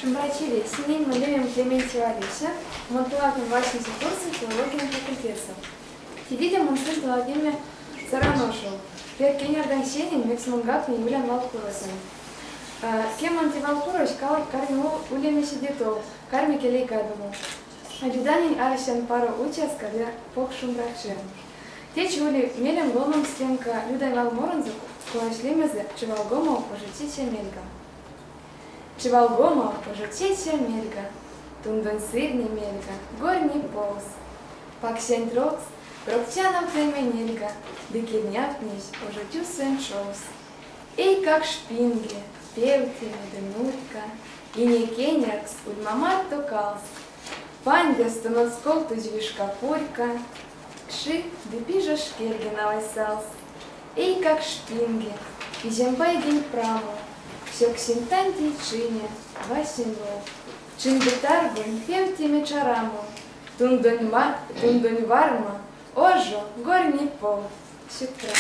Шумбрачили, синим моделем Клементию Алиса, монтуатом 80 курсов филологии факультета. Сидите монстры Владимир Сараношел, Перкинер Гансенин, Мексмунгат и Юлиан Валкуросен. Кем антивалкурош, карми улеми сидетов, карми келейкадому. Обиданин аращан пару участка для пок шумбрачем. Те чули мелем голом стенка Людай Валморанзу, куашлемезе, чевалгомо пожитите мельга. Чевалгомо пожитите мельга, тундон сырни мельга, горний полз. Паксен трокс, проктянам племенельга, дыкирнявнись, пожитю сын шоус. Эй, как шпинги, певки, меденутка, и не кенеркс, ульмамар токалс. Пандя станоцкол тузвишка пурька, кши, дыпижа шкергена вайсалс. Эй, как шпинги, изембай день праму, все к синтанти чине, васинло. Чинбитарбун, певти мечараму, тундонь варма, ожо, горний пол, сютрак.